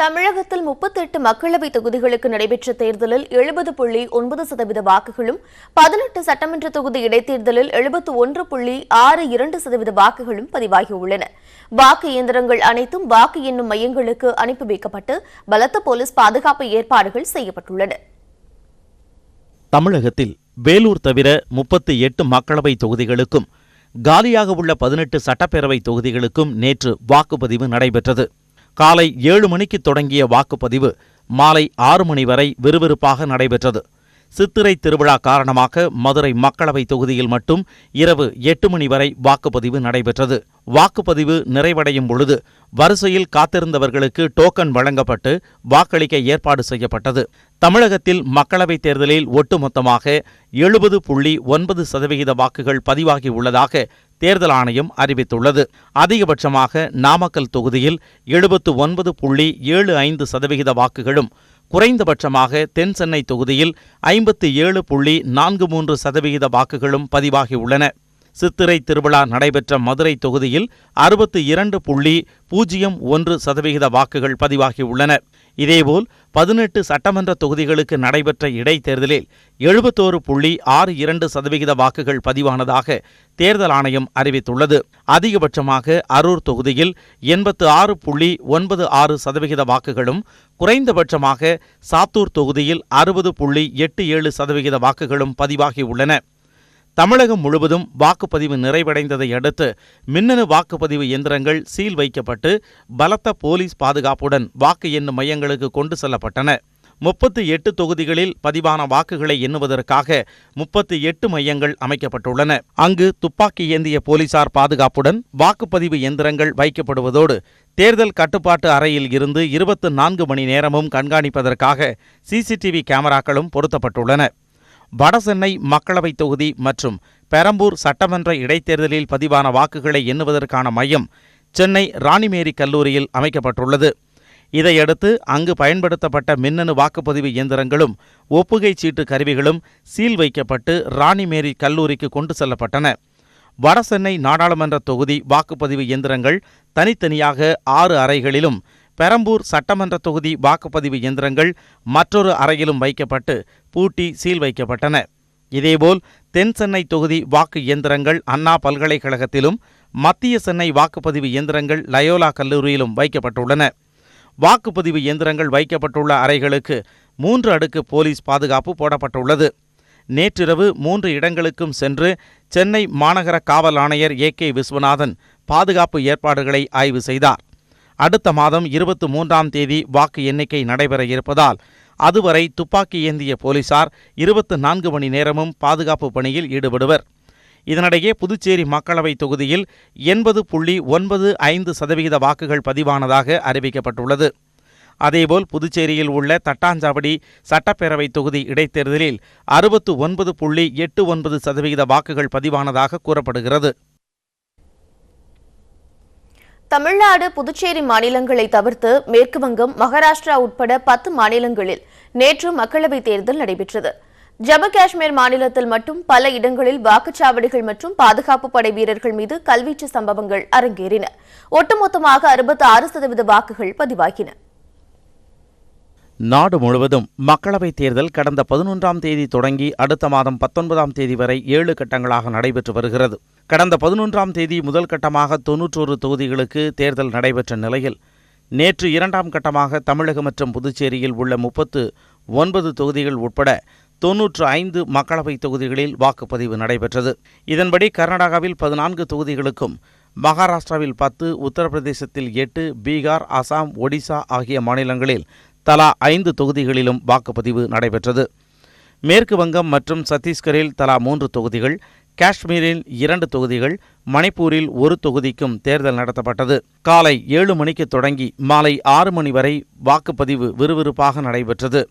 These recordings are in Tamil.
தமிழகத்தில் 38 மக்களவைத் தொகுதிகளுக்கு நடைபெற்ற தேர்தலில் 70.9% வாக்குகளும், 18 சட்டமன்ற தொகுதி இடைத்தேர்தலில் 71.62% வாக்குகளும் பதிவாகியுள்ளன. வாக்கு இயந்திரங்கள் அனைத்தும் வாக்கு எண்ணும் மையங்களுக்கு அனுப்பி வைக்கப்பட்டு பலத்த போலீஸ் பாதுகாப்பு ஏற்பாடுகள் செய்யப்பட்டுள்ளன. தமிழகத்தில் வேலூர் தவிர 38 மக்களவை தொகுதிகளுக்கும் காலியாக உள்ள 18 சட்டப்பேரவை தொகுதிகளுக்கும் நேற்று வாக்குப்பதிவு நடைபெற்றது. காலை 7 மணிக்கு தொடங்கிய வாக்குப்பதிவு மாலை 6 மணி வரை விறுவிறுப்பாக நடைபெற்றது. சித்திரை திருவிழா காரணமாக மதுரை மக்களவை தொகுதியில் மட்டும் இரவு 8 மணி வரை வாக்குப்பதிவு நடைபெற்றது. வாக்குப்பதிவு நிறைவடையும் பொழுது வரிசையில் காத்திருந்தவர்களுக்கு டோக்கன் வழங்கப்பட்டு வாக்களிக்க ஏற்பாடு செய்யப்பட்டது. தமிழகத்தில் மக்களவைத் தேர்தலில் ஒட்டுமொத்தமாக 70.9% வாக்குகள் பதிவாகியுள்ளதாக தேர்தல் ஆணையம் அறிவித்துள்ளது. அதிகபட்சமாக நாமக்கல் தொகுதியில் 79.75% வாக்குகளும், குறைந்தபட்சமாக தென் சென்னை தொகுதியில் 57.43% வாக்குகளும் பதிவாகியுள்ளன. சித்திரை திருவிழா நடைபெற்ற மதுரை தொகுதியில் 62.01% வாக்குகள் பதிவாகியுள்ளன. இதேபோல் 18 சட்டமன்ற தொகுதிகளுக்கு நடைபெற்ற இடைத்தேர்தலில் 71.62% வாக்குகள் பதிவானதாக தேர்தல் ஆணையம் அறிவித்துள்ளது. அதிகபட்சமாக அரூர் தொகுதியில் 86.96% வாக்குகளும், குறைந்தபட்சமாக சாத்தூர் தொகுதியில் 60.87% வாக்குகளும் பதிவாகியுள்ளன. தமிழகம் முழுவதும் வாக்குப்பதிவு நிறைவடைந்ததை அடுத்து மின்னணு வாக்குப்பதிவு இயந்திரங்கள் சீல் வைக்கப்பட்டு பலத்த போலீஸ் பாதுகாப்புடன் வாக்கு எண்ணும் மையங்களுக்கு கொண்டு செல்லப்பட்டன. 38 தொகுதிகளில் பதிவான வாக்குகளை எண்ணுவதற்காக 38 மையங்கள் அமைக்கப்பட்டுள்ளன. அங்கு துப்பாக்கி ஏந்திய போலீசார் பாதுகாப்புடன் வாக்குப்பதிவு இயந்திரங்கள் வைக்கப்படுவதோடு தேர்தல் கட்டுப்பாட்டு அறையில் இருந்து 24 மணி நேரமும் கண்காணிப்பதற்காக சிசிடிவி கேமராக்களும் பொருத்தப்பட்டுள்ளன. வடசென்னை மக்களவைத் தொகுதி மற்றும் பெரம்பூர் சட்டமன்ற இடைத்தேர்தலில் பதிவான வாக்குகளை எண்ணுவதற்கான மையம் சென்னை ராணிமேரி கல்லூரியில் அமைக்கப்பட்டுள்ளது. இதையடுத்து அங்கு பயன்படுத்தப்பட்ட மின்னணு வாக்குப்பதிவு இயந்திரங்களும் ஒப்புகை சீட்டு கருவிகளும் சீல் வைக்கப்பட்டு ராணிமேரி கல்லூரிக்கு கொண்டு செல்லப்பட்டன. வடசென்னை நாடாளுமன்ற தொகுதி வாக்குப்பதிவு இயந்திரங்கள் தனித்தனியாக 6 அறைகளிலும், பெரம்பூர் சட்டமன்ற தொகுதி வாக்குப்பதிவு இயந்திரங்கள் மற்றொரு அறையிலும் வைக்கப்பட்டு பூட்டி சீல் வைக்கப்பட்டன. இதேபோல் தென் சென்னை தொகுதி வாக்கு இயந்திரங்கள் அண்ணா பல்கலைக்கழகத்திலும், மத்திய சென்னை வாக்குப்பதிவு இயந்திரங்கள் லயோலா கல்லூரியிலும் வைக்கப்பட்டுள்ளன. வாக்குப்பதிவு இயந்திரங்கள் வைக்கப்பட்டுள்ள அறைகளுக்கு 3 அடுக்கு போலீஸ் பாதுகாப்பு போடப்பட்டுள்ளது. நேற்றிரவு 3 இடங்களுக்கும் சென்று சென்னை மாநகர காவல் ஆணையர் AK விஸ்வநாதன் பாதுகாப்பு ஏற்பாடுகளை ஆய்வு செய்தார். அடுத்த மாதம் 23ஆம் தேதி வாக்கு எண்ணிக்கை நடைபெற இருப்பதால் அதுவரை துப்பாக்கி ஏந்திய போலீசார் 24 மணி நேரமும் பாதுகாப்பு பணியில் ஈடுபடுவர். இதனிடையே புதுச்சேரி மக்களவைத் தொகுதியில் 80.95% வாக்குகள் பதிவானதாக அறிவிக்கப்பட்டுள்ளது. அதேபோல் புதுச்சேரியில் உள்ள தட்டாஞ்சாவடி சட்டப்பேரவைத் தொகுதி இடைத்தேர்தலில் 69.89% வாக்குகள் பதிவானதாக கூறப்படுகிறது. தமிழ்நாடு, புதுச்சேரி மாநிலங்களை தவிர்த்து மேற்குவங்கம், மகாராஷ்டிரா உட்பட 10 மாநிலங்களில் நேற்று மக்களவைத் தேர்தல் நடைபெற்றது. ஜம்மு காஷ்மீர் மாநிலத்தில் மட்டும் பல இடங்களில் வாக்குச்சாவடிகள் மற்றும் பாதுகாப்பு படை வீரர்கள் மீது கல்வீச்சு சம்பவங்கள் அரங்கேறின. ஒட்டுமொத்தமாக 66% வாக்குகள் பதிவாகின. நாடு முழுவதும் மக்களவைத் தேர்தல் கடந்த 11ஆம் தேதி தொடங்கி அடுத்த மாதம் 19ஆம் தேதி வரை 7 கட்டங்களாக நடைபெற்று வருகிறது. கடந்த 11ஆம் தேதி முதல் கட்டமாக 91 தொகுதிகளுக்கு தேர்தல் நடைபெற்ற நிலையில் நேற்று 2ஆம் கட்டமாக தமிழகம் மற்றும் புதுச்சேரியில் உள்ள 39 தொகுதிகள் உட்பட 95 மக்களவைத் தொகுதிகளில் வாக்குப்பதிவு நடைபெற்றது. இதன்படி கர்நாடகாவில் 14 தொகுதிகளுக்கும், மகாராஷ்டிராவில் 10, உத்தரப்பிரதேசத்தில் 8, பீகார், அசாம், ஒடிசா ஆகிய மாநிலங்களில் தலா 5 தொகுதிகளிலும் வாக்குப்பதிவு நடைபெற்றது. மேற்கு வங்கம் மற்றும் சத்தீஸ்கரில் தலா 3 தொகுதிகள், காஷ்மீரில் 2 தொகுதிகள், மணிப்பூரில் 1 தொகுதிக்கும் தேர்தல் நடத்தப்பட்டது. காலை 7 மணிக்கு தொடங்கி மாலை 6 மணி வரை வாக்குப்பதிவு விறுவிறுப்பாக நடைபெற்றது.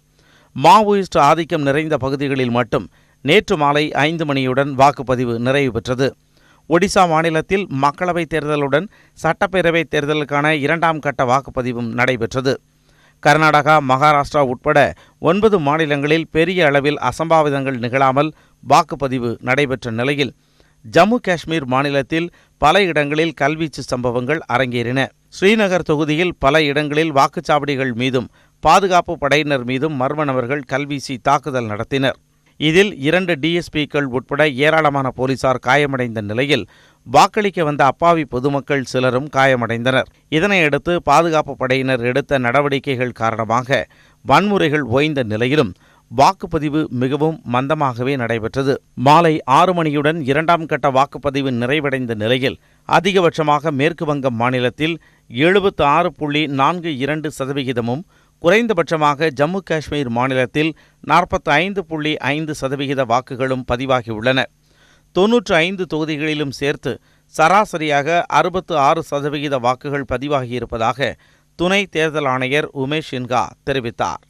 மாவோயிஸ்ட் ஆதிக்கம் நிறைந்த பகுதிகளில் மட்டும் நேற்று மாலை 5 மணியுடன் வாக்குப்பதிவு நிறைவு பெற்றது. ஒடிசா மாநிலத்தில் மக்களவைத் தேர்தலுடன் சட்டப்பேரவைத் தேர்தலுக்கான 2ஆம் கட்ட வாக்குப்பதிவும் நடைபெற்றது. கர்நாடகா, மகாராஷ்டிரா உட்பட 9 மாநிலங்களில் பெரிய அளவில் அசம்பாவிதங்கள் நிகழாமல் வாக்குப்பதிவு நடைபெற்ற நிலையில் ஜம்மு காஷ்மீர் மாநிலத்தில் பல இடங்களில் கல்வீச்சு சம்பவங்கள் அரங்கேறின. ஸ்ரீநகர் தொகுதியில் பல இடங்களில் வாக்குச்சாவடிகள் மீதும் பாதுகாப்பு படையினர் மீதும் மர்ம நபர்கள் கல்வீசி தாக்குதல் நடத்தினர். இதில் 2 டிஎஸ்பிக்கள் உட்பட ஏராளமான போலீசார் காயமடைந்த நிலையில் வாக்களிக்க வந்த அப்பாவி பொதுமக்கள் சிலரும் காயமடைந்தனர். இதனையடுத்து பாதுகாப்பு படையினர் எடுத்த நடவடிக்கைகள் காரணமாக வன்முறைகள் ஓய்ந்த நிலையிலும் வாக்குப்பதிவு மிகவும் மந்தமாகவே நடைபெற்றது. மாலை 6 மணியுடன் 2ஆம் கட்ட வாக்குப்பதிவு நிறைவடைந்த நிலையில் அதிகபட்சமாக மேற்கு வங்கம் மாநிலத்தில் 76.42%, குறைந்தபட்சமாக ஜம்மு காஷ்மீர் மாநிலத்தில் 45.5% வாக்குகளும் பதிவாகியுள்ளன. 95 தொகுதிகளிலும் சேர்த்து சராசரியாக 66% வாக்குகள் பதிவாகியிருப்பதாக துணை தேர்தல் ஆணையர் உமேஷ் சின்ஹா தெரிவித்தார்.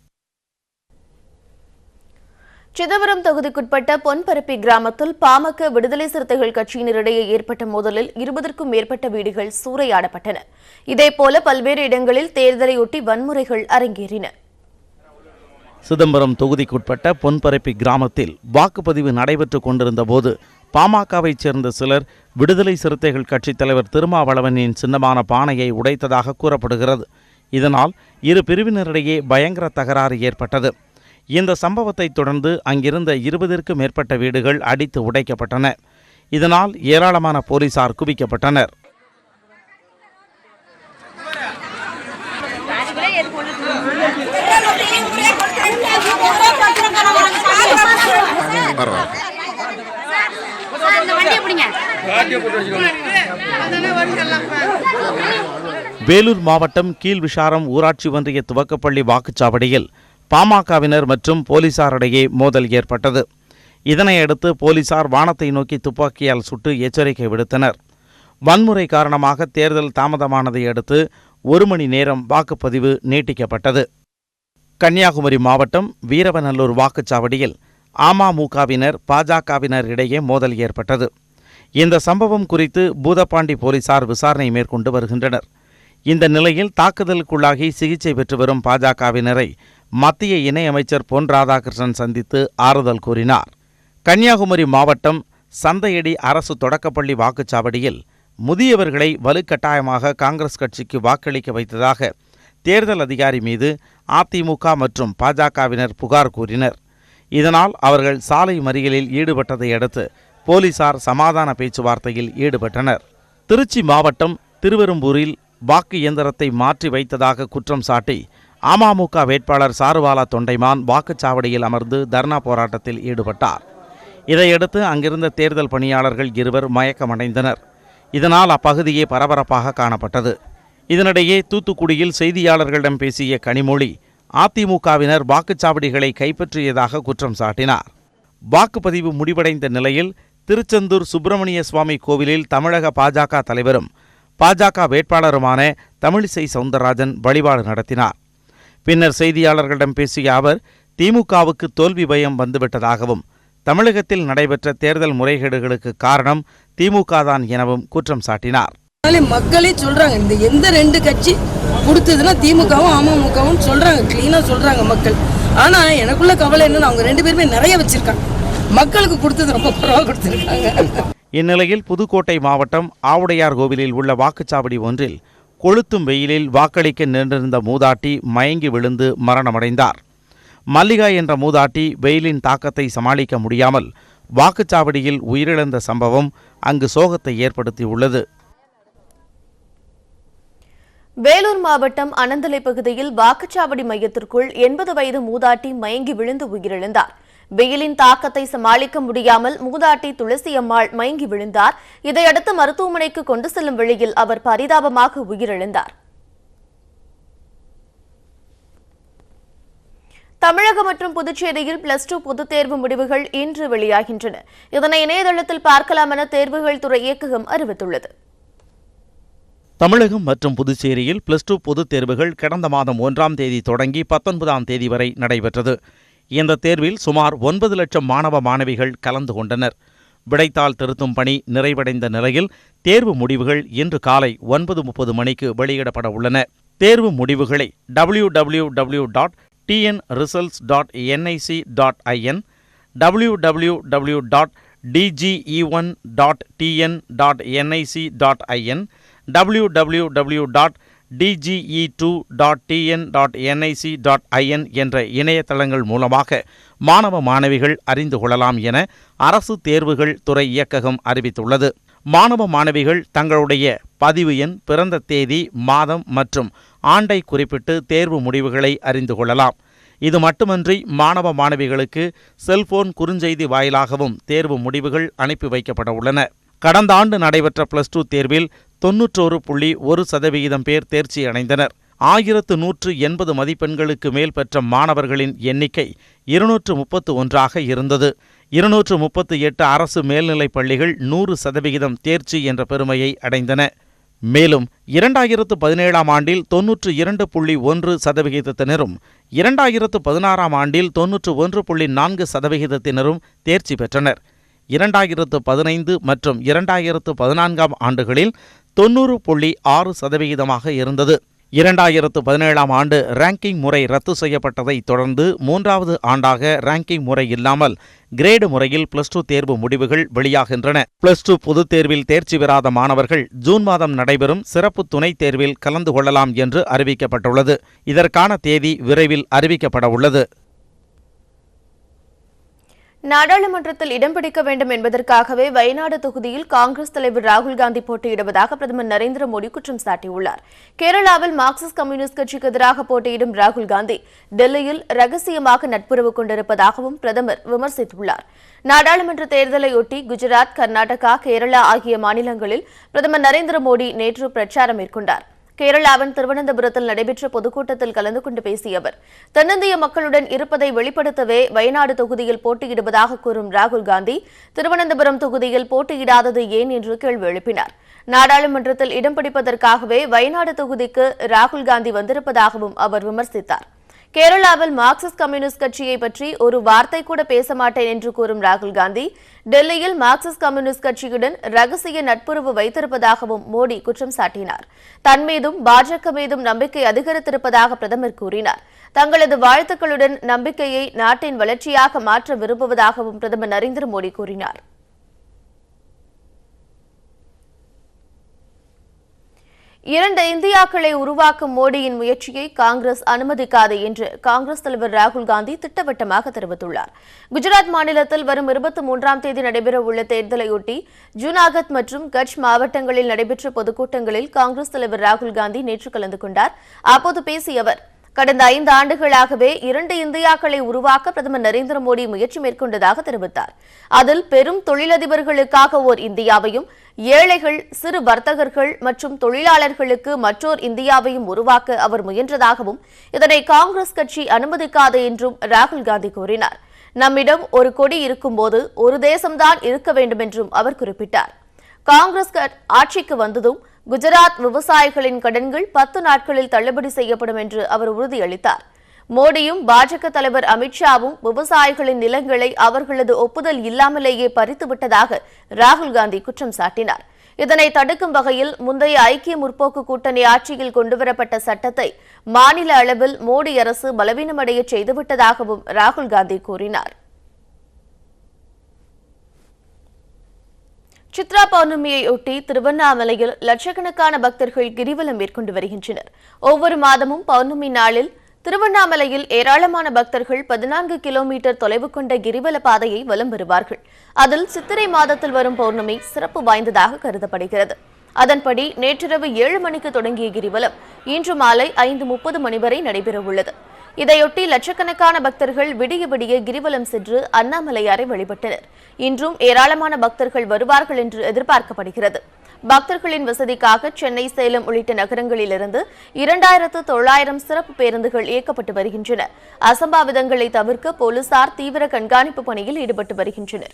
சிதம்பரம் தொகுதிக்குட்பட்ட பொன்பரப்பி கிராமத்தில் பாமக விடுதலை சிறுத்தைகள் கட்சியினரிடையே ஏற்பட்ட மோதலில் 20க்கும் மேற்பட்ட வீடுகள் சூறையாடப்பட்டன. இதேபோல பல்வேறு இடங்களில் தேர்தலையொட்டி வன்முறைகள் அரங்கேறின. சிதம்பரம் தொகுதிக்குட்பட்ட பொன்பரப்பி கிராமத்தில் வாக்குப்பதிவு நடைபெற்றுக் கொண்டிருந்த போது பாமகவைச் சேர்ந்த சிலர் விடுதலை சிறுத்தைகள் கட்சித் தலைவர் திருமாவளவனின் சின்னமான பானையை உடைத்ததாக கூறப்படுகிறது. இதனால் இரு பிரிவினரிடையே பயங்கர தகராறு ஏற்பட்டது. இந்த சம்பவத்தை தொடர்ந்து அங்கிருந்த 20க்கும் மேற்பட்ட வீடுகள் அடித்து உடைக்கப்பட்டன. இதனால் ஏராளமான போலீசார் குவிக்கப்பட்டனர். வேலூர் மாவட்டம் கீழ்விசாரம் ஊராட்சி ஒன்றிய துவக்கப்பள்ளி வாக்குச்சாவடியில் பாமகவினர் மற்றும் போலீசாரிடையே மோதல் ஏற்பட்டது. இதனையடுத்து போலீசார் வானத்தை நோக்கி துப்பாக்கியால் சுட்டு எச்சரிக்கை விடுத்தனர். வன்முறை காரணமாக தேர்தல் தாமதமானதை அடுத்து 1 மணி நேரம் வாக்குப்பதிவு நீட்டிக்கப்பட்டது. கன்னியாகுமரி மாவட்டம் வீரவநல்லூர் வாக்குச்சாவடியில் அமமுகவினர் பாஜகவினர் இடையே மோதல் ஏற்பட்டது. இந்த சம்பவம் குறித்து பூதப்பாண்டி போலீசார் விசாரணை மேற்கொண்டு வருகின்றனர். இந்த நிலையில் தாக்குதலுக்குள்ளாகி சிகிச்சை பெற்று வரும் பாஜகவினரை மத்திய இணையமைச்சர் பொன் ராதாகிருஷ்ணன் சந்தித்து ஆறுதல் கூறினார். கன்னியாகுமரி மாவட்டம் சந்தையடி அரசு தொடக்கப்பள்ளி வாக்குச்சாவடியில் முதியவர்களை வலுக்கட்டாயமாக காங்கிரஸ் கட்சிக்கு வாக்களிக்க வைத்ததாக தேர்தல் அதிகாரி மீது அதிமுக மற்றும் பாஜகவினர் புகார் கூறினர். இதனால் அவர்கள் சாலை மறியலில் ஈடுபட்டதை அடுத்து போலீசார் சமாதான பேச்சுவார்த்தையில் ஈடுபட்டனர். திருச்சி மாவட்டம் திருவெரும்பூரில் வாக்கு இயந்திரத்தை மாற்றி வைத்ததாக குற்றம் சாட்டி அமமுக வேட்பாளர் சாருவாலா தொண்டைமான் வாக்குச்சாவடியில் அமர்ந்து தர்ணா போராட்டத்தில் ஈடுபட்டார். இதையடுத்து அங்கிருந்த தேர்தல் பணியாளர்கள் 2 மயக்கமடைந்தனர். இதனால் அப்பகுதியே பரபரப்பாக காணப்பட்டது. இதனிடையே தூத்துக்குடியில் செய்தியாளர்களிடம் பேசிய கனிமொழி அதிமுகவினர் வாக்குச்சாவடிகளை கைப்பற்றியதாக குற்றம் சாட்டினார். வாக்குப்பதிவு முடிவடைந்த நிலையில் திருச்செந்தூர் சுப்பிரமணிய சுவாமி கோவிலில் தமிழக பாஜக தலைவரும் பாஜக வேட்பாளருமான தமிழிசை சவுந்தரராஜன் வழிபாடு நடத்தினார். பின்னர் செய்தியாளர்களிடம் பேசிய அவர் திமுகவுக்கு தோல்வி பயம் வந்துவிட்டதாகவும் தமிழகத்தில் நடைபெற்ற தேர்தல் முறைகேடுகளுக்கு காரணம் திமுக தான் எனவும் குற்றம் சாட்டினார். மக்களே சொல்றாங்க, இந்த எந்த 2 கட்சி கொடுத்ததுன்னா திமுகவும் அமமுகவும் சொல்றாங்க, கிளீனா சொல்றாங்க மக்கள். ஆனா எனக்குள்ள கவலை என்னன்னா அவங்க 2 பேருமே நிறைய வச்சிருக்காங்க, மக்களுக்கு கொடுத்தது ரொம்ப குறைவா கொடுத்திருக்காங்க. இந்நிலையில் புதுக்கோட்டை மாவட்டம் ஆவுடையார் கோவிலில் உள்ள வாக்குச்சாவடி ஒன்றில் கொளுத்தும் வெயிலில் வாக்களிக்க நின்றிருந்த மூதாட்டி மயங்கி விழுந்து மரணமடைந்தார். மல்லிகா என்ற மூதாட்டி வெயிலின் தாக்கத்தை சமாளிக்க முடியாமல் வாக்குச்சாவடியில் உயிரிழந்த சம்பவம் அங்கு சோகத்தை ஏற்படுத்தியுள்ளது. வேலூர் மாவட்டம் அனந்தலை பகுதியில் வாக்குச்சாவடி மையத்திற்குள் 80 வயது மூதாட்டி மயங்கி விழுந்து உயிரிழந்தார். வெயிலின் தாக்கத்தை சமாளிக்க முடியாமல் மூதாட்டி துளசி அம்மாள் மயங்கி விழுந்தார். இதையடுத்து மருத்துவமனைக்கு கொண்டு செல்லும் வழியில் அவர் பரிதாபமாக உயிரிழந்தார். தமிழகம் மற்றும் புதுச்சேரியில் +2 பொதுத் தேர்வு முடிவுகள் இன்று வெளியாகின்றன. இதனை இணையதளத்தில் பார்க்கலாம் என தேர்வுகள் துறை இயக்ககம் அறிவித்துள்ளது. தமிழகம் மற்றும் புதுச்சேரியில் +2 பொதுத் தேர்வுகள் கடந்த மாதம் 1ஆம் தேதி தொடங்கி 19ஆம் தேதி வரை நடைபெற்றது. இந்த தேர்வில் சுமார் 9 லட்சம் மாணவ மாணவிகள் கலந்து கொண்டனர். விடைத்தாள் திருத்தும் பணி நிறைவடைந்த நிலையில் தேர்வு முடிவுகள் இன்று காலை 9:30 மணிக்கு வெளியிடப்பட உள்ளன. தேர்வு முடிவுகளை www.tnresults.nic.in, www.dge1.tn.nic.in, www.tnresults.nic.in dge2.tn.nic.in என்ற இணையதளங்கள் மூலமாக மாணவ மாணவிகள் அறிந்து கொள்ளலாம் என அரசு தேர்வுகள் துறை இயக்ககம் அறிவித்துள்ளது. மாணவ மாணவிகள் தங்களுடைய பதிவு எண், பிறந்த தேதி, மாதம் மற்றும் ஆண்டை குறிப்பிட்டு தேர்வு முடிவுகளை அறிந்து கொள்ளலாம். இது மட்டுமன்றி மாணவ மாணவிகளுக்கு செல்போன் குறுஞ்செய்தி வாயிலாகவும் தேர்வு முடிவுகள் அனுப்பி வைக்கப்பட உள்ளன. கடந்த ஆண்டு நடைபெற்ற +2 தேர்வில் 91.1% பேர் தேர்ச்சி அடைந்தனர். 1180 மதிப்பெண்களுக்கு மேல் பெற்ற மாணவர்களின் எண்ணிக்கை 231ஆக இருந்தது. 238 அரசு மேல்நிலைப் பள்ளிகள் 100% தேர்ச்சி என்ற பெருமையை அடைந்தன. மேலும் 2017ஆம் ஆண்டில் 92.1%, 2016ஆம் ஆண்டில் 91.4%, தேர்ச்சி பெற்றனர். 2015 மற்றும் 2014ஆம் ஆண்டுகளில் 90.6% இருந்தது. 2017ஆம் ஆண்டு ரேங்கிங் முறை ரத்து செய்யப்பட்டதை தொடர்ந்து 3வது ஆண்டாக ரேங்கிங் முறை இல்லாமல் கிரேடு முறையில் +2 தேர்வு முடிவுகள் வெளியாகின்றன. +2 பொதுத் தேர்வில் தேர்ச்சி பெறாத மாணவர்கள் ஜூன் மாதம் நடைபெறும் சிறப்பு துணைத் தேர்வில் கலந்து கொள்ளலாம் என்று அறிவிக்கப்பட்டுள்ளது. இதற்கான தேதி விரைவில் அறிவிக்கப்பட உள்ளது. நாடாளுமன்றத்தில் இடம் பிடிக்க வேண்டும் என்பதற்காகவே வயநாடு தொகுதியில் காங்கிரஸ் தலைவர் ராகுல் காந்தி போட்டியிடுவதாக பிரதமர் நரேந்திர மோடி குற்றம் சாட்டியுள்ளார். கேரளாவில் மார்க்சிஸ்ட் கம்யூனிஸ்ட் கட்சிக்கு எதிராக போட்டியிடும் ராகுல் காந்தி டெல்லியில் ரகசியமாக நட்புறவு கொண்டிருப்பதாகவும் பிரதமர் விமர்சித்துள்ளார். நாடாளுமன்ற தேர்தலையொட்டி குஜராத், கர்நாடகா, கேரளா ஆகிய மாநிலங்களில் பிரதமர் நரேந்திர மோடி நேற்று பிரச்சாரம் மேற்கொண்டார். கேரளாவின் திருவனந்தபுரத்தில் நடைபெற்ற பொதுக்கூட்டத்தில் கலந்து கொண்டு பேசிய அவர், தென்னிந்திய மக்களுடன் இருப்பதை வெளிப்படுத்தவே வயநாடு தொகுதியில் போட்டியிடுவதாக கூறும் ராகுல் காந்தி திருவனந்தபுரம் தொகுதியில் போட்டியிடாதது ஏன் என்று கேள்வி எழுப்பினார். நாடாளுமன்றத்தில் இடம் பிடிப்பதற்காகவே வயநாடு தொகுதிக்கு ராகுல் காந்தி வந்திருப்பதாகவும் அவர் விமர்சித்தார். கேரளாவில் மார்க்சிஸ்ட் கம்யூனிஸ்ட் கட்சியை பற்றி ஒரு வார்த்தை கூட பேச மாட்டேன் என்று கூறும் ராகுல் காந்தி டெல்லியில் மார்க்சிஸ்ட் கம்யூனிஸ்ட் கட்சியுடன் ரகசிய நட்புறவு வைத்திருப்பதாகவும் மோடி குற்றம் சாட்டினார். தன் மீதும் பாஜக மீதும் நம்பிக்கை அதிகரித்திருப்பதாக பிரதமர் கூறினார். தங்களது வாழ்த்துக்களுடன் நம்பிக்கையை நாட்டின் வளர்ச்சியாக மாற்ற விரும்புவதாகவும் பிரதமர் நரேந்திர மோடி கூறினார். இரண்டு இந்தியாக்களை உருவாக்கும் மோடியின் முயற்சியை காங்கிரஸ் அனுமதிக்காது என்று காங்கிரஸ் தலைவர் ராகுல் காந்தி திட்டவட்டமாக தெரிவித்துள்ளார். குஜராத் மாநிலத்தில் வரும் 23ஆம் தேதி நடைபெறவுள்ள தேர்தலையொட்டி ஜூனாகத் மற்றும் கட்ச் மாவட்டங்களில் நடைபெற்ற பொதுக்கூட்டங்களில் காங்கிரஸ் தலைவர் ராகுல் காந்தி நேற்று கலந்து கொண்டார். அப்போது பேசிய அவர், கடந்த 5 ஆண்டுகளாகவே 2 இந்தியாக்களை உருவாக்க பிரதமர் நரேந்திர மோடி முயற்சி மேற்கொண்டதாக தெரிவித்தார். அதில் பெரும் தொழிலதிபர்களுக்காக ஓர் இந்தியாவையும், ஏழைகள், சிறு வர்த்தகர்கள் மற்றும் தொழிலாளர்களுக்கு மற்றோர் இந்தியாவையும் உருவாக்க அவர் முயன்றதாகவும், இதனை காங்கிரஸ் கட்சி அனுமதிக்காது என்றும் ராகுல் காந்தி கூறினார். நம்மிடம் ஒரு கொடி இருக்கும்போது ஒரு தேசம்தான் இருக்க வேண்டும் என்றும் அவர் குறிப்பிட்டார். காங்கிரஸ் ஆட்சிக்கு வந்ததும் குஜராத் விவசாயிகளின் கடன்கள் 10 நாட்களில் தள்ளுபடி செய்யப்படும் என்று அவர் உறுதியளித்தார். மோடியும் பாஜக தலைவர் அமித்ஷாவும் விவசாயிகளின் நிலங்களை அவர்களது ஒப்புதல் இல்லாமலேயே பறித்துவிட்டதாக ராகுல் காந்தி குற்றம் சாட்டினார். இதனை தடுக்கும் வகையில் முந்தைய ஐக்கிய முற்போக்கு கூட்டணி ஆட்சியில் கொண்டுவரப்பட்ட சட்டத்தை மாநில அளவில் மோடி அரசு பலவீனமடைய செய்துவிட்டதாகவும் ராகுல் காந்தி கூறினார். சித்ரா பௌர்ணமியையொட்டி திருவண்ணாமலையில் லட்சக்கணக்கான பக்தர்கள் கிரிவலம் மேற்கொண்டு வருகின்றனர். ஒவ்வொரு மாதமும் பௌர்ணமி நாளில் திருவண்ணாமலையில் ஏராளமான பக்தர்கள் 14 கிலோமீட்டர் தொலைவு கொண்ட கிரிவல பாதையை வலம் வருவார்கள். அதில் சித்திரை மாதத்தில் வரும் பௌர்ணமி சிறப்பு வாய்ந்ததாக கருதப்படுகிறது. அதன்படி நேற்றிரவு 7 மணிக்கு தொடங்கிய கிரிவலம் இன்று மாலை 5:30 மணி வரை நடைபெறவுள்ளது. இதையொட்டி லட்சக்கணக்கான பக்தர்கள் விடிய விடிய கிரிவலம் சென்று அண்ணாமலையாரை வழிபட்டனர். இன்றும் ஏராளமான பக்தர்கள் வருவார்கள் என்று எதிர்பார்க்கப்படுகிறது. பக்தர்களின் வசதிக்காக சென்னை, சேலம் உள்ளிட்ட நகரங்களிலிருந்து 2900 சிறப்பு பேருந்துகள் இயக்கப்பட்டு வருகின்றன. அசம்பாவிதங்களை தவிர்க்க போலீசார் தீவிர கண்காணிப்பு பணியில் ஈடுபட்டு வருகின்றனர்.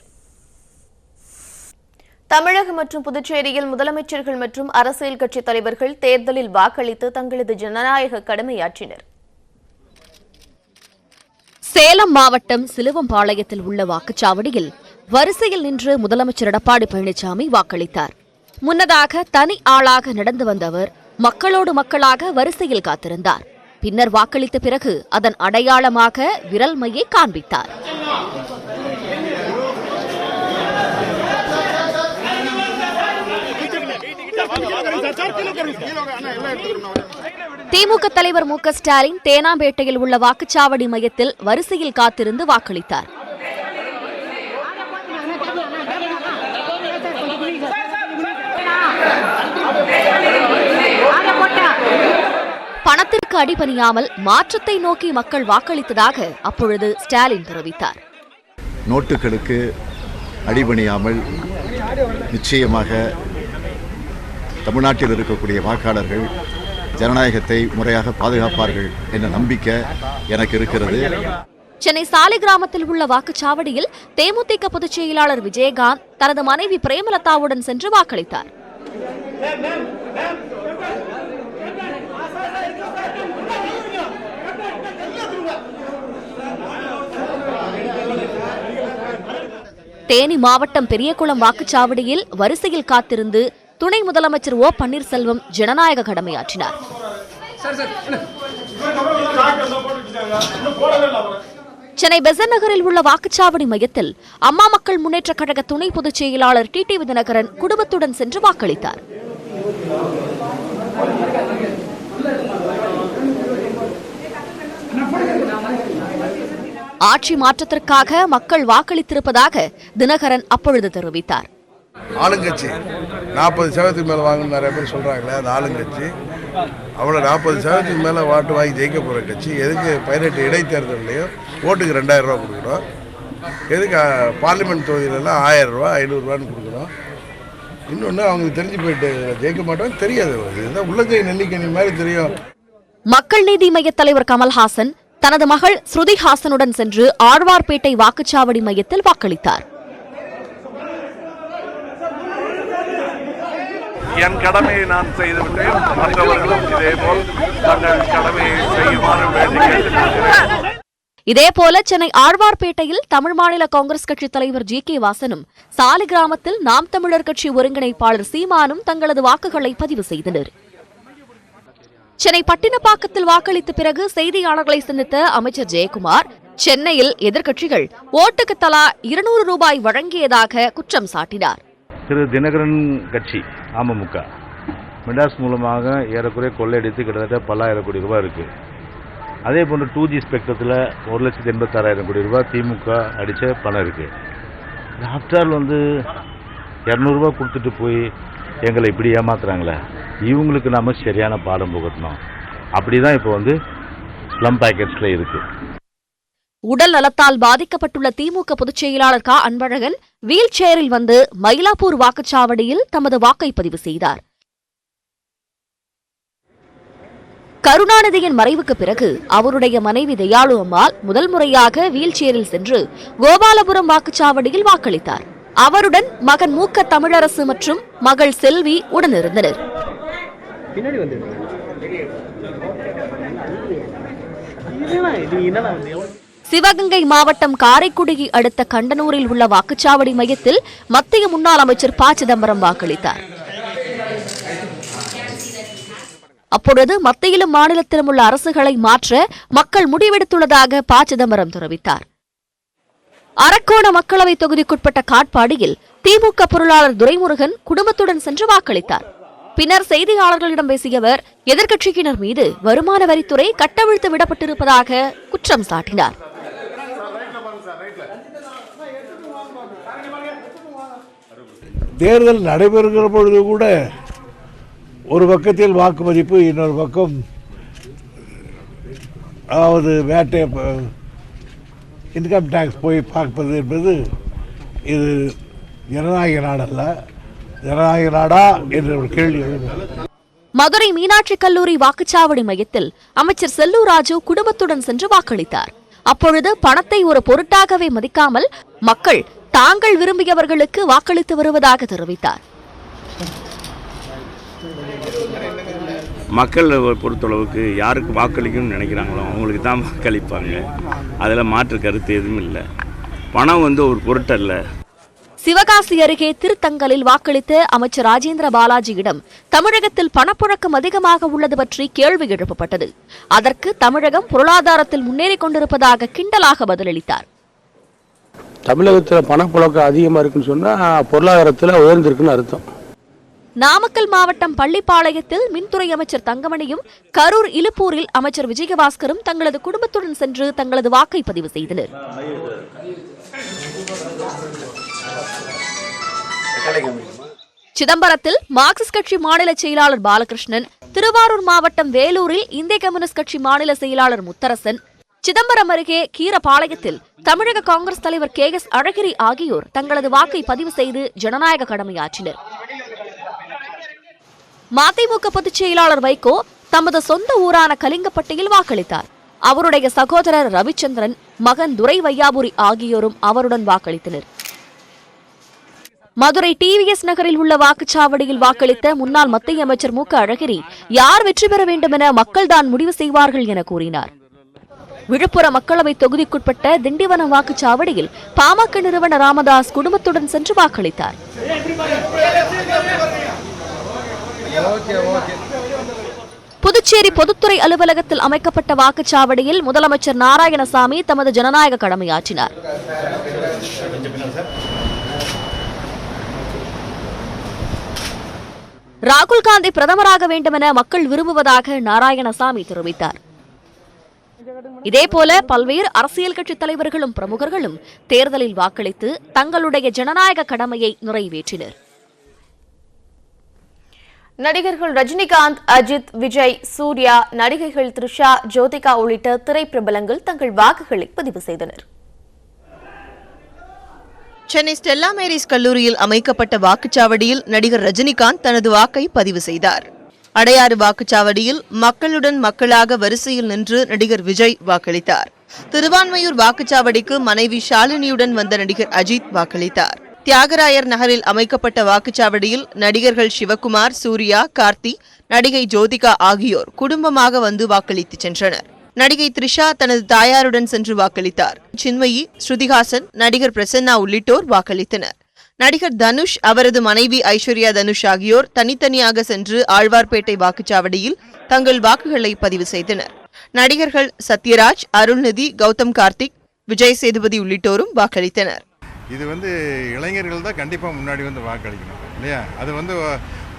தமிழகம் மற்றும் புதுச்சேரியில் முதலமைச்சர்கள் மற்றும் அரசியல் கட்சித் தலைவர்கள் தேர்தலில் வாக்களித்து தங்களது ஜனநாயக கடமையாற்றினர். சேலம் மாவட்டம் சிலுவம்பாளையத்தில் உள்ள வாக்குச்சாவடியில் வரிசையில் நின்று முதலமைச்சர் எடப்பாடி பழனிசாமி வாக்களித்தார். முன்னதாக தனி ஆளாக நடந்து வந்த அவர் மக்களோடு மக்களாக வரிசையில் காத்திருந்தார். பின்னர் வாக்களித்த பிறகு அதன் அடையாளமாக விரல் மையை காண்பித்தார். திமுக தலைவர் மு க ஸ்டாலின் தேனாம்பேட்டையில் உள்ள வாக்குச்சாவடி மையத்தில் வரிசையில் காத்திருந்து வாக்களித்தார். பணத்திற்கு அடிபணியாமல் மாற்றத்தை நோக்கி மக்கள் வாக்களித்ததாக அப்பொழுது ஸ்டாலின் தெரிவித்தார். நோட்டுகளுக்கு அடிபணியாமல் நிச்சயமாக தமிழ்நாட்டில் இருக்கக்கூடிய வாக்காளர்கள் ஜனநாயகத்தை முறையாக பாதுகாப்பார்கள் என்ற நம்பிக்கை எனக்கு இருக்கிறது. சென்னை சாலிகிராமத்தில் உள்ள வாக்குச்சாவடியில் தேமுதிக பொதுச் செயலாளர் விஜயகாந்த் தனது மனைவி பிரேமலதாவுடன் சென்று வாக்களித்தார். தேனி மாவட்டம் பெரியகுளம் வாக்குச்சாவடியில் வரிசையில் காத்திருந்து துணை முதலமைச்சர் ஓ பன்னீர்செல்வம் ஜனநாயக கடமையாற்றினார். சென்னை பெசன்ட் நகரில் உள்ள வாக்குச்சாவடி மையத்தில் அம்மா மக்கள் முன்னேற்ற கழக துணை பொதுச் செயலாளர் டிடிவி தினகரன் குடும்பத்துடன் சென்று வாக்களித்தார். ஆட்சி மாற்றத்திற்காக மக்கள் வாக்களித்திருப்பதாக தினகரன் அப்பொழுது தெரிவித்தார். ஆளுங்கட்சி 40% மேலே வாங்கணும் நிறைய பேர் சொல்கிறாங்களே, அது ஆளுங்கட்சி. அவ்வளோ 40% மேலே வாட்டு வாங்கி ஜெயிக்க போகிற கட்சி எதுக்கு 18 இடைத்தேர்தலையும் ஓட்டுக்கு 2000 ரூபா கொடுக்குறோம்? எதுக்கு பார்லிமெண்ட் தொகுதியிலலாம் 1000 ரூபா 500 ரூபான்னு கொடுக்குறோம்? இன்னொன்று அவங்களுக்கு தெரிஞ்சு போயிட்டு ஜெயிக்க மாட்டோம்னு தெரியாது. இதுதான் உள்ளங்கை நெல்லிக்கனி மாதிரி தெரியும். மக்கள் நீதி மைய தலைவர் கமல்ஹாசன் தனது மகள் ஸ்ருதிஹாசனுடன் சென்று ஆழ்வார்பேட்டை வாக்குச்சாவடி மையத்தில் வாக்களித்தார். என் கடமையை நான் செய்துவிட்டேன், மற்றவர்களும் இதேபோல் தங்கள் கடமையை செய்யுமாறு வேண்டி. இதேபோல சென்னை ஆழ்வார்பேட்டையில் தமிழ் மாநில காங்கிரஸ் கட்சி தலைவர் ஜி கே வாசனும் சாலிகிராமத்தில் நாம் தமிழர் கட்சி ஒருங்கிணைப்பாளர் சீமானும் தங்களது வாக்குகளை பதிவு செய்தனர். சென்னை பட்டினப்பாக்கத்தில் வாக்களித்த பிறகு செய்தியாளர்களை சந்தித்த அமைச்சர் ஜெயக்குமார் சென்னையில் எதிர்க்கட்சிகள் ஓட்டுக்கு தலா 200 ரூபாய் வழங்கியதாக குற்றம் சாட்டினார். திரு தினகரன் கட்சி அமமுக மெடாஸ் மூலமாக ஏறக்குறைய கொள்ளையடித்து கிட்டத்தட்ட 10,000 கோடி ரூபாய் இருக்குது. அதே போன்று 2G ஸ்பெக்ட்ரத்தில் 1,86,000 கோடி ரூபாய் திமுக அடித்த பணம் இருக்குது. ஆஃப்டர் ஆல் 200 ரூபா கொடுத்துட்டு போய் எங்களை இப்படி ஏமாத்துறாங்களே, இவங்களுக்கு நாம சரியான பாடம் புகட்டணும். அப்படிதான் இப்போ ஸ்லம் பேக்கெட்ஸ்ல இருக்கு. உடல் நலத்தால் பாதிக்கப்பட்டுள்ள திமுக பொதுச் செயலாளர் க அன்பழகன் வீல் சேரில் வந்து மயிலாப்பூர் வாக்குச்சாவடியில் தமது வாக்கை பதிவு செய்தார். கருணாநிதியின் மறைவுக்கு பிறகு அவருடைய மனைவி தயாளு அம்மாள் முதல் முறையாக வீல் சேரில் சென்று கோபாலபுரம் வாக்குச்சாவடியில் வாக்களித்தார். அவருடன் மகன் மு க தமிழரசு மற்றும் மகள் செல்வி உடனிருந்தனர். சிவகங்கை மாவட்டம் காரைக்குடியை அடுத்த கண்டனூரில் உள்ள வாக்குச்சாவடி மையத்தில் மத்திய முன்னாள் அமைச்சர் ப சிதம்பரம் வாக்களித்தார். அப்பொழுது மத்தியிலும் மாநிலத்திலும் உள்ள அரசுகளை மாற்ற மக்கள் முடிவெடுத்துள்ளதாக ப சிதம்பரம் தெரிவித்தார். அரக்கோண மக்களவை தொகுதிக்குட்பட்ட காட்பாடியில் திமுக பொருளாளர் துரைமுருகன் குடும்பத்துடன் சென்று வாக்களித்தார். பின்னர் செய்தியாளர்களிடம் பேசிய அவர் எதிர்க்கட்சியினர் மீது வருமான வரித்துறை கட்டவிழ்த்து விடப்பட்டிருப்பதாக குற்றம் சாட்டினார். தேர்தல் நடைபெறுகிற பொழுது கூட ஒரு பக்கத்தில் வாக்குமதிப்பு, இன்னொரு பக்கம் அதாவது வேட்டை இன்கம் டேக்ஸ் போய் பார்ப்பது என்பது இது ஜனநாயக நாடல்ல. ஜனநாயக நாடா என்ற ஒரு கேள்வி. மதுரை மீனாட்சி கல்லூரி வாக்குச்சாவடி மையத்தில் அமைச்சர் செல்லூர் ராஜு குடும்பத்துடன் சென்று வாக்களித்தார். அப்பொழுது பணத்தை ஒரு பொருட்டாகவே மதிக்காமல் மக்கள் தாங்கள் விரும்பியவர்களுக்கு வாக்களித்து வருவதாக தெரிவித்தார். மக்கள் பொறுத்தளவுக்கு யாருக்கு வாக்களிக்கணும்னு நினைக்கிறாங்களோ அவங்களுக்கு தான் வாக்களிப்பாங்க. அதில் மாற்று கருத்து எதுவும் இல்லை. பணம் ஒரு பொருட்டல்ல. சிவகாசி அருகே திருத்தங்கலில் வாக்களித்த அமைச்சர் ராஜேந்திர பாலாஜியிடம் தமிழகத்தில் பணப்புழக்கம் அதிகமாக உள்ளது பற்றி கேள்வி எழுப்பப்பட்டது. அதற்கு தமிழகம் பொருளாதாரத்தில் முன்னேறிக் கொண்டிருப்பதாக கிண்டலாக பதிலளித்தார். தமிழகத்தில் பணப்புழக்கம் அதிகமாக இருக்குன்னு சொன்னால் பொருளாதாரத்தில் உயர்ந்திருக்குன்னு அர்த்தம். நாமக்கல் மாவட்டம் பள்ளிப்பாளையத்தில் மின்துறை அமைச்சர் தங்கமணியும், கரூர் இலுப்பூரில் அமைச்சர் விஜயபாஸ்கரும் தங்களது குடும்பத்துடன் சென்று தங்களது வாக்கை பதிவு செய்தனர். சிதம்பரத்தில் மார்க்சிஸ்ட் கட்சி மாநில செயலாளர் பாலகிருஷ்ணன், திருவாரூர் மாவட்டம் வேலூரில் இந்திய கம்யூனிஸ்ட் கட்சி மாநில செயலாளர் முத்தரசன், சிதம்பரம் அருகே கீரபாளையத்தில் தமிழக காங்கிரஸ் தலைவர் KS அழகிரி ஆகியோர் தங்களது வாக்கை பதிவு செய்து ஜனநாயக கடமையாற்றினர். மதிமுக பொதுச் செயலாளர் வைகோ தமது சொந்த ஊரான கலிங்கப்பட்டியில் வாக்களித்தார். அவருடைய சகோதரர் ரவிச்சந்திரன், மகன் துரை வையாபுரி ஆகியோரும் அவருடன் வாக்களித்தனர். மதுரை TVS நகரில் உள்ள வாக்குச்சாவடியில் வாக்களித்த முன்னாள் மத்திய அமைச்சர் மு.க. அழகிரி யார் வெற்றி பெற வேண்டும் என மக்கள்தான் முடிவு செய்வார்கள் என கூறினார். விழுப்புரம் மக்களவை தொகுதிக்குட்பட்ட திண்டிவனம் வாக்குச்சாவடியில் பாமக நிறுவனர் ராமதாஸ் குடும்பத்துடன் சென்று வாக்களித்தார். புதுச்சேரி பொதுத்துறை அலுவலகத்தில் அமைக்கப்பட்ட வாக்குச்சாவடியில் முதலமைச்சர் நாராயணசாமி தமது ஜனநாயக கடமையாற்றினார். ராகுல் காந்தி பிரதமராக வேண்டுமென மக்கள் விரும்புவதாக நாராயணசாமி தெரிவித்தார். இதேபோல பல்வேறு அரசியல் கட்சித் தலைவர்களும் பிரமுகர்களும் தேர்தலில் வாக்களித்து தங்களுடைய ஜனநாயக கடமையை நிறைவேற்றினர். நடிகர்கள் ரஜினிகாந்த், அஜித், விஜய், சூர்யா, நடிகைகள் த்ரிஷா, ஜோதிகா உள்ளிட்ட திரைப்பிரபலங்கள் தங்கள் வாக்குகளை பதிவு செய்தனர். சென்னை ஸ்டெல்லா மேரிஸ் கல்லூரியில் அமைக்கப்பட்ட வாக்குச்சாவடியில் நடிகர் ரஜினிகாந்த் தனது வாக்கை பதிவு செய்தார். அடையாறு வாக்குச்சாவடியில் மக்களுடன் மக்களாக வரிசையில் நின்று நடிகர் விஜய் வாக்களித்தார். திருவான்மையூர் வாக்குச்சாவடிக்கு மனைவி ஷாலினியுடன் வந்த நடிகர் அஜித் வாக்களித்தார். தியாகராயர் நகரில் அமைக்கப்பட்ட வாக்குச்சாவடியில் நடிகர்கள் சிவகுமார், சூர்யா, கார்த்தி, நடிகை ஜோதிகா ஆகியோர் குடும்பமாக வந்து வாக்களித்து சென்றனர். நடிகை த்ரிஷா தனது தாயாருடன் சென்று வாக்களித்தார். சின்மயி, ஸ்ருதிஹாசன், நடிகர் பிரசன்னா உள்ளிட்டோர் வாக்களித்தனர். நடிகர் தனுஷ், அவரது மனைவி ஐஸ்வர்யா தனுஷ் ஆகியோர் தனித்தனியாக சென்று ஆழ்வார்பேட்டை வாக்குச்சாவடியில் தங்கள் வாக்குகளை பதிவு செய்தனர். நடிகர்கள் சத்யராஜ், அருள்நிதி, கௌதம் கார்த்திக், விஜய் சேதுபதி உள்ளிட்டோரும் வாக்களித்தனர். இது இளைஞர்கள் தான் கண்டிப்பாக முன்னாடி வாக்களிக்கணும் இல்லையா? அது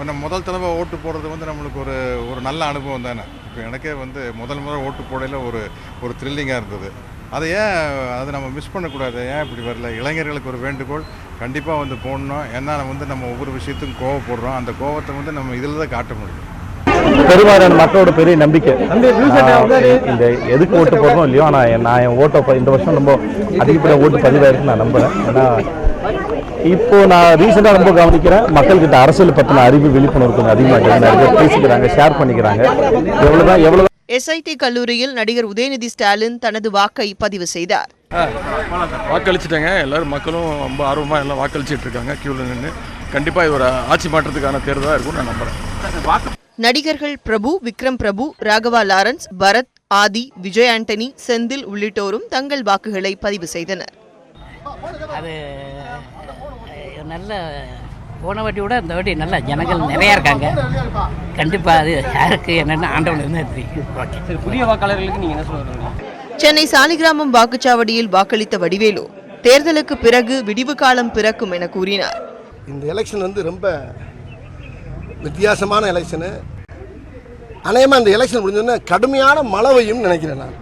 நம்ம முதல் தடவை ஓட்டு போடுறது நம்மளுக்கு ஒரு நல்ல அனுபவம் தானே. இப்போ எனக்கே முதல் முறை ஓட்டு போடையில் ஒரு த்ரில்லிங்காக இருந்தது. அதை அதை நம்ம மிஸ் பண்ணக்கூடாது. ஏன் இப்படி வரல? இளைஞர்களுக்கு ஒரு வேண்டுகோள், கண்டிப்பாக போடணும். ஏன்னா நம்ம ஒவ்வொரு விஷயத்துக்கும் கோவப்படுறோம். அந்த கோவத்தை நம்ம இதில் தான் காட்ட முடியும். பெரும்பாலான மக்களோட பெரிய நம்பிக்கை இந்த எதுக்கு ஓட்டு போடணும் இல்லையோ, ஆனால் நான் என் ஓட்டை இந்த வருஷம் ரொம்ப அதிகப்படியாக ஓட்டு பதிவாயிருக்குன்னு நான் நம்புகிறேன். ஏன்னா இப்போ நான் ரீசெண்டாக ரொம்ப கவனிக்கிறேன், மக்கள்கிட்ட அரசியல் பற்றின அறிவு, விழிப்புணர்வு கொஞ்சம் அதிகமாக நிறைய பேர் பேசிக்கிறாங்க, ஷேர் பண்ணிக்கிறாங்க. எவ்வளோ SIT கல்லூரியில் நடிகர் உதயநிதி ஸ்டாலின் தனது வாக்கை பதிவு செய்தார். வாக்களிச்சுட்டாங்க. எல்லாரும் மக்களும் ரொம்ப ஆர்வமாக எல்லாம் வாக்களிச்சுட்டு இருக்காங்க கியூவில் நின்று. கண்டிப்பாக இது ஒரு ஆட்சி மாற்றத்துக்கான தேர்தலாக இருக்கும்னு நான் நம்புறேன். நடிகர்கள் பிரபு, விக்ரம் பிரபு, ராகவா லாரன்ஸ், பரத், ஆதி, விஜய் ஆண்டனி, செந்தில் உள்ளிட்டோரும் தங்கள் வாக்குகளை பதிவு செய்தனர். அது நல்ல போன வாட்டி விட இந்த வாட்டி நல்ல ஜனங்கள் நிறையா இருக்காங்க. கண்டிப்பாக அது யாருக்கு என்னென்ன ஆண்டவன் இருந்தால் தெரியும். புதிய வாக்காளர்களுக்கு நீங்கள் என்ன சொல்லுவீங்க? சென்னை சாலிகிராமம் வாக்குச்சாவடியில் வாக்களித்த வடிவேலு தேர்தலுக்கு பிறகு விடிவு காலம் பிறக்கும் என கூறினார். இந்த எலெக்ஷன் ரொம்ப வித்தியாசமான எலெக்ஷனு. அநேகமாக இந்த எலெக்ஷன் முடிஞ்சோன்னா கடுமையான மழை பெய்யும் நினைக்கிறேன் நான்.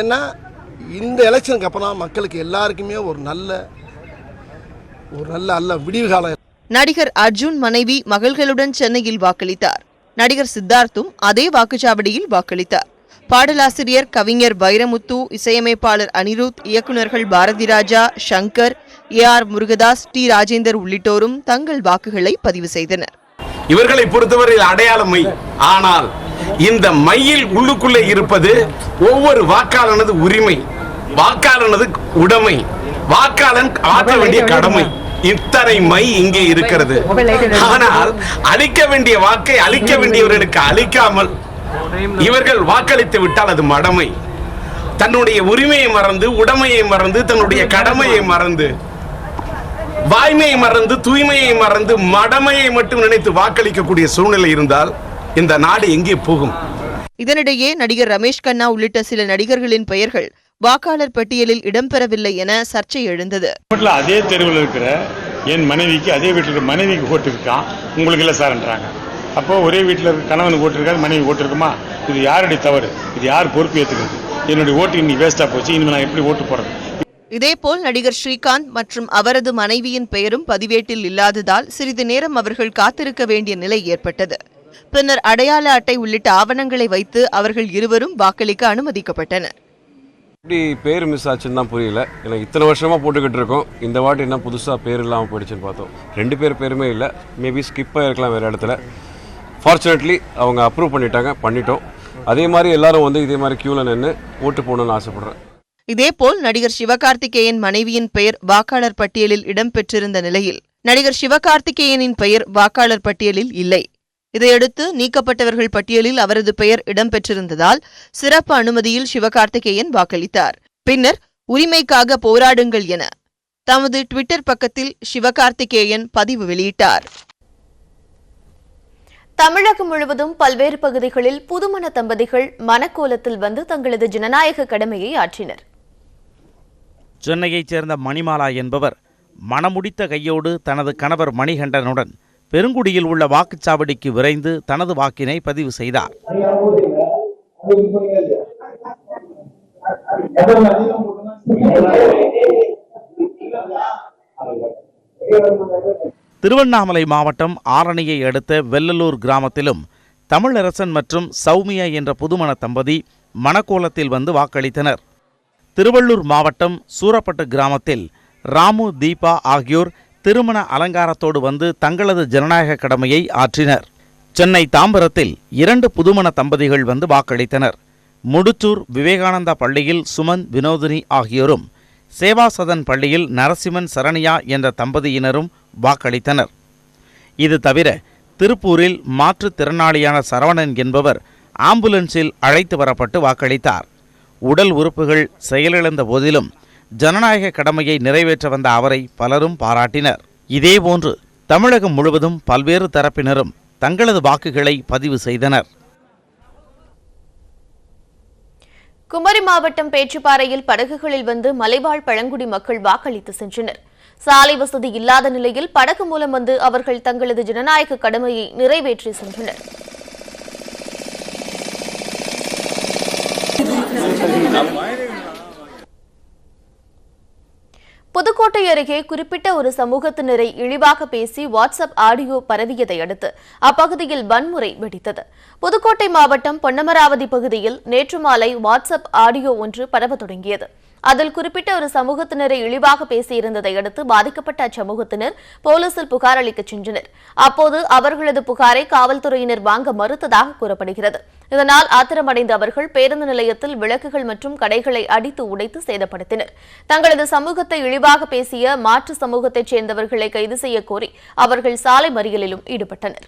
ஏன்னா இந்த எலெக்ஷனுக்கு அப்புறம் மக்களுக்கு எல்லாருக்குமே ஒரு நல்ல விடிவு காலம். நடிகர் அர்ஜுன் மனைவி மகள்களுடன் சென்னையில் வாக்களித்தார். நடிகர் சித்தார்த்தும் அதே வாக்குச்சாவடியில் வாக்களித்தார். பாடலாசிரியர் கவிஞர் வைரமுத்து, இசையமைப்பாளர் அனிருத், இயக்குநர்கள் பாரதி ராஜா, சங்கர், AR முருகதாஸ், T ராஜேந்தர் உள்ளிட்டோரும் தங்கள் வாக்குகளை பதிவு செய்தனர். இவர்களை பொறுத்தவரையில் அடையாளம் மை. ஆனால் இந்த மையில் உள்ளுக்குள்ளே இருப்பது ஒவ்வொரு வாக்காளனது உரிமை, வாக்காளனது உடைமை, வாக்காளன் ஆற்ற வேண்டிய கடமை. இத்தனை மை இங்கே இருக்கிறது. ஆனால் அளிக்க வேண்டிய வாக்கை அளிக்க வேண்டியவர்களுக்கு அளிக்காமல் இவர்கள் வாக்களித்து விட்டால் அது மடமை. தன்னுடைய உரிமையை மறந்து, உடைமையை மறந்து, தன்னுடைய கடமையை மறந்து, வாய்மையை மறந்து, தூய்மையை மறந்து, மடமையை மட்டும் நினைத்து வாக்களிக்கக்கூடிய சூழ்நிலை இருந்தால் இந்த நாடு எங்கே போகும்? இதனிடையே நடிகர் ரமேஷ் கண்ணா உள்ளிட்ட சில நடிகர்களின் பெயர்கள் வாக்காளர் பட்டியலில் இடம்பெறவில்லை என சர்ச்சை எழுந்தது. அதே தெருவில் இருக்கிற என் மனைவிக்கு அதே வீட்டில் இருக்க மனைவிக்கு ஓட்டு இருக்கான், உங்களுக்கு இல்லை சார்ன்றாங்க. அப்போது ஒரே வீட்டில் இருக்க கணவனுக்கு ஓட்டு இருக்காது, மனைவி ஓட்டு இருக்குமா? இது யாருடைய தவறு? இது யார் பொறுப்பு ஏற்றுக்கிறது? என்னுடைய ஓட்டு இன்னைக்கு வேஸ்ட்டாக போச்சு, இனிமேல் நான் எப்படி ஓட்டு போடுறது? இதேபோல் நடிகர் ஸ்ரீகாந்த் மற்றும் அவரது மனைவியின் பெயரும் பதிவேட்டில் இல்லாததால் சிறிது நேரம் அவர்கள் காத்திருக்க வேண்டிய நிலை ஏற்பட்டது. பின்னர் அடையாள அட்டை உள்ளிட்ட ஆவணங்களை வைத்து அவர்கள் இருவரும் வாக்களிக்க அனுமதிக்கப்பட்டனர். எப்படி பேர் மிஸ் ஆச்சுன்னு தான் புரியல. எனக்கு இத்தனை வருஷமாக போட்டுக்கிட்டு இருக்கோம், இந்த வாட்டி என்ன புதுசாக பேர் இல்லாமல் போயிடுச்சுன்னு பார்த்தோம். 2 பேருமே இல்லை, மேபி ஸ்கிப்பாக இருக்கலாம் வேறு இடத்துல. ஃபார்ச்சுனேட்லி அவங்க அப்ரூவ் பண்ணிட்டோம். அதே மாதிரி எல்லாரும் வந்து இதே மாதிரி கியூவில் நின்று ஓட்டு போடணும்னு ஆசைப்படுறேன். இதேபோல் நடிகர் சிவகார்த்திகேயன் மனைவியின் பெயர் வாக்காளர் பட்டியலில் இடம்பெற்றிருந்த நிலையில் நடிகர் சிவகார்த்திகேயனின் பெயர் வாக்காளர் பட்டியலில் இல்லை. இதையடுத்து நீக்கப்பட்டவர்கள் பட்டியலில் அவரது பெயர் இடம்பெற்றிருந்ததால் சிறப்பு அனுமதியில் சிவகார்த்திகேயன் வாக்களித்தார். பின்னர் உரிமைக்காக போராடுங்கள் என தமது ட்விட்டர் பக்கத்தில் சிவகார்த்திகேயன் பதிவு வெளியிட்டார். தமிழகம் முழுவதும் பல்வேறு பகுதிகளில் புதுமண தம்பதிகள் மணக்கோலத்தில் வந்து தங்களது ஜனநாயக கடமையை ஆற்றினர். சென்னையைச் சேர்ந்த மணிமாலா என்பவர் மணமுடித்த கையோடு தனது கணவர் மணிகண்டனுடன் பெருங்குடியில் உள்ள வாக்குச்சாவடிக்கு விரைந்து தனது வாக்கினை பதிவு செய்தார். திருவண்ணாமலை மாவட்டம் ஆரணியை அடுத்த வெள்ளலூர் கிராமத்திலும் தமிழரசன் மற்றும் சௌமியா என்ற புதுமண தம்பதி மணக்கோலத்தில் வந்து வாக்களித்தனர். திருவள்ளூர் மாவட்டம் சூரப்பட்டு கிராமத்தில் ராமு தீபா ஆகியோர் திருமண அலங்காரத்தோடு வந்து தங்களது ஜனநாயக கடமையை ஆற்றினர். சென்னை தாம்பரத்தில் 2 புதுமண தம்பதிகள் வந்து வாக்களித்தனர். முடிச்சூர் விவேகானந்தா பள்ளியில் சுமன் வினோதினி ஆகியோரும், சேவாசதன் பள்ளியில் நரசிம்மன் சரணியா என்ற தம்பதியினரும் வாக்களித்தனர். இது தவிர திருப்பூரில் மாற்றுத்திறனாளியான சரவணன் என்பவர் ஆம்புலன்ஸில் அழைத்து வரப்பட்டு வாக்களித்தார். உடல் உறுப்புகள் செயலிழந்த போதிலும் ஜனநாயக கடமையை நிறைவேற்ற வந்த அவரை பலரும் பாராட்டினர். இதேபோன்று தமிழகம் முழுவதும் பல்வேறு தரப்பினரும் தங்களது வாக்குகளை பதிவு செய்தனர். குமரி மாவட்டம் பேச்சுப்பாறையில் படகுகளில் வந்து மலைவாழ் பழங்குடி மக்கள் வாக்களித்து சென்றனர். சாலை வசதி இல்லாத நிலையில் படகு மூலம் வந்து அவர்கள் தங்களது ஜனநாயக கடமையை நிறைவேற்றி சென்றனர். புதுக்கோட்டை அருகே குறிப்பிட்ட ஒரு சமூகத்தினரை இழிவாக பேசி வாட்ஸ்அப் ஆடியோ பரவியதை அடுத்து அப்பகுதியில் வன்முறை வெடித்தது. புதுக்கோட்டை மாவட்டம் பொன்னமராவதி பகுதியில் நேற்று மாலை வாட்ஸ்அப் ஆடியோ ஒன்று பரவ தொடங்கியது. அதில் குறிப்பிட்ட ஒரு சமூகத்தினரை இழிவாக பேசியிருந்ததை அடுத்து பாதிக்கப்பட்ட அச்சமூகத்தினர் போலீசில் புகார் அளிக்க சென்றனர். அப்போது அவர்களது புகாரை காவல்துறையினர் வாங்க மறுத்ததாக கூறப்படுகிறது. இதனால் ஆத்திரமடைந்த அவர்கள் பேருந்து நிலையத்தில் விளக்குகள் மற்றும் கடைகளை அடித்து உடைத்து சேதப்படுத்தினர். தங்களது சமூகத்தை இழிவாக பேசிய மாற்று சமூகத்தைச் சேர்ந்தவர்களை கைது செய்ய கோரி அவர்கள் சாலை மறியலிலும் ஈடுபட்டனர்.